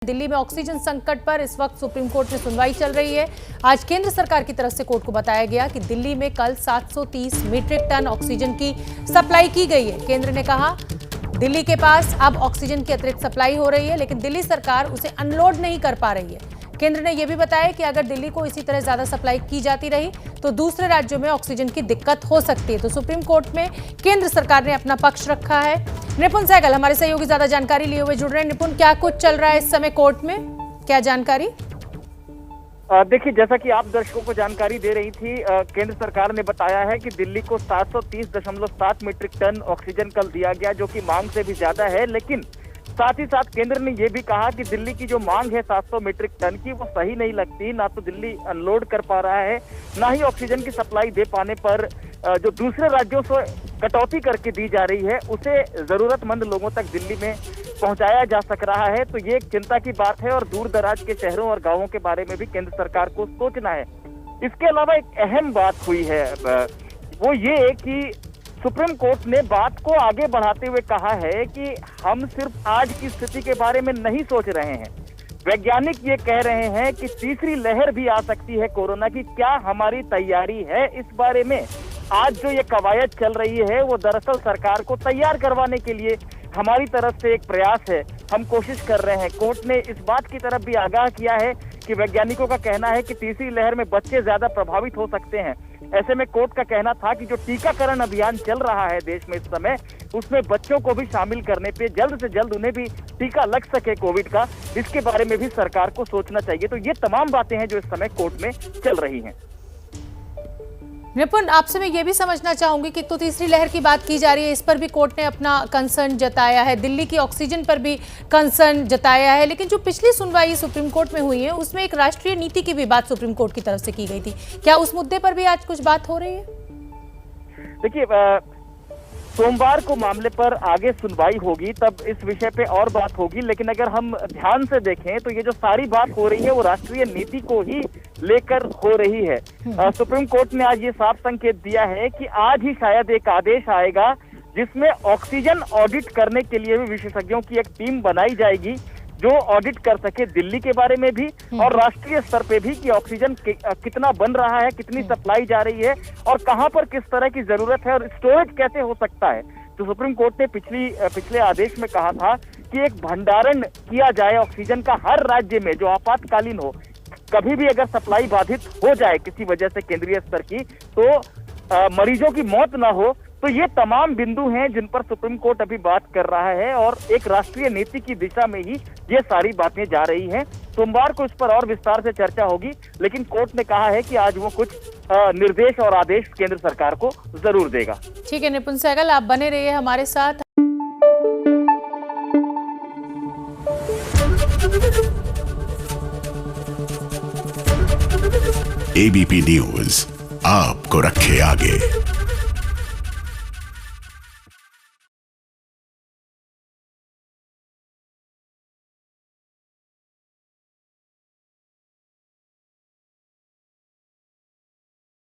दिल्ली में ऑक्सीजन संकट पर इस वक्त सुप्रीम कोर्ट में सुनवाई चल रही है। आज केंद्र सरकार की तरफ से कोर्ट को बताया गया कि दिल्ली में कल 730 मीट्रिक टन ऑक्सीजन की सप्लाई की गई है। केंद्र ने कहा दिल्ली के पास अब ऑक्सीजन की अतिरिक्त सप्लाई हो रही है, लेकिन दिल्ली सरकार उसे अनलोड नहीं कर पा रही है। केंद्र ने यह भी बताया कि अगर दिल्ली को इसी तरह ज्यादा सप्लाई की जाती रही तो दूसरे राज्यों में ऑक्सीजन की दिक्कत हो सकती है। तो सुप्रीम कोर्ट में केंद्र सरकार ने अपना पक्ष रखा है। निपुण सहगल हमारे सहयोगी ज्यादा जानकारी लिए हुए जुड़ रहे हैं। निपुण, क्या कुछ चल रहा है इस समय कोर्ट में, क्या जानकारी? देखिए, जैसा कि आप दर्शकों को जानकारी दे रही थी, केंद्र सरकार ने बताया है कि दिल्ली को 730.7 मीट्रिक टन ऑक्सीजन कल दिया गया, जो कि मांग से भी ज्यादा है। लेकिन साथ ही साथ केंद्र ने यह भी कहा कि दिल्ली की जो मांग है 700 मीट्रिक टन की, वो सही नहीं लगती। ना तो दिल्ली अनलोड कर पा रहा है, ना ही ऑक्सीजन की सप्लाई दे पाने पर जो दूसरे राज्यों से कटौती करके दी जा रही है उसे जरूरतमंद लोगों तक दिल्ली में पहुंचाया जा सक रहा है। तो ये एक चिंता की बात है और दूर दराज के शहरों और गांवों के बारे में भी केंद्र सरकार को सोचना है। इसके अलावा एक अहम बात हुई है, वो ये कि सुप्रीम कोर्ट ने बात को आगे बढ़ाते हुए कहा है कि हम सिर्फ आज की स्थिति के बारे में नहीं सोच रहे हैं। वैज्ञानिक ये कह रहे हैं कि तीसरी लहर भी आ सकती है कोरोना की। क्या हमारी तैयारी है इस बारे में? आज जो ये कवायद चल रही है वो दरअसल सरकार को तैयार करवाने के लिए हमारी तरफ से एक प्रयास है, हम कोशिश कर रहे हैं। कोर्ट ने इस बात की तरफ भी आगाह किया है कि वैज्ञानिकों का कहना है कि तीसरी लहर में बच्चे ज्यादा प्रभावित हो सकते हैं। ऐसे में कोर्ट का कहना था कि जो टीकाकरण अभियान चल रहा है देश में इस समय, उसमें बच्चों को भी शामिल करने पे जल्द से जल्द उन्हें भी टीका लग सके कोविड का, इसके बारे में भी सरकार को सोचना चाहिए। तो ये तमाम बातें हैं जो इस समय कोर्ट में चल रही हैं। निपुण, आपसे मैं ये भी समझना चाहूंगी कि तो तीसरी लहर की बात की जा रही है, इस पर भी कोर्ट ने अपना कंसर्न जताया है, दिल्ली की ऑक्सीजन पर भी कंसर्न जताया है। लेकिन जो पिछली सुनवाई सुप्रीम कोर्ट में हुई है उसमें एक राष्ट्रीय नीति की भी बात सुप्रीम कोर्ट की तरफ से की गई थी। क्या उस मुद्दे पर भी आज कुछ बात हो रही है? देखिए, सोमवार को मामले पर आगे सुनवाई होगी, तब इस विषय पे और बात होगी। लेकिन अगर हम ध्यान से देखें तो ये जो सारी बात हो रही है वो राष्ट्रीय नीति को ही लेकर हो रही है। सुप्रीम कोर्ट ने आज ये साफ संकेत दिया है कि आज ही शायद एक आदेश आएगा जिसमें ऑक्सीजन ऑडिट करने के लिए भी विशेषज्ञों की एक टीम बनाई जाएगी जो ऑडिट कर सके दिल्ली के बारे में भी और राष्ट्रीय स्तर पे भी कि ऑक्सीजन कितना बन रहा है, कितनी सप्लाई जा रही है और कहां पर किस तरह की जरूरत है और स्टोरेज कैसे हो सकता है। तो सुप्रीम कोर्ट ने पिछले आदेश में कहा था कि एक भंडारण किया जाए ऑक्सीजन का हर राज्य में जो आपातकालीन हो। कभी भी अगर सप्लाई बाधित हो जाए किसी वजह से केंद्रीय स्तर की, तो मरीजों की मौत ना हो। तो ये तमाम बिंदु हैं जिन पर सुप्रीम कोर्ट अभी बात कर रहा है और एक राष्ट्रीय नीति की दिशा में ही ये सारी बातें जा रही हैं। सोमवार को इस पर और विस्तार से चर्चा होगी, लेकिन कोर्ट ने कहा है कि आज वो कुछ निर्देश और आदेश केंद्र सरकार को जरूर देगा। ठीक है निपुण सहगल, आप बने रहिए हमारे साथ। एबीपी न्यूज आपको रखे आगे।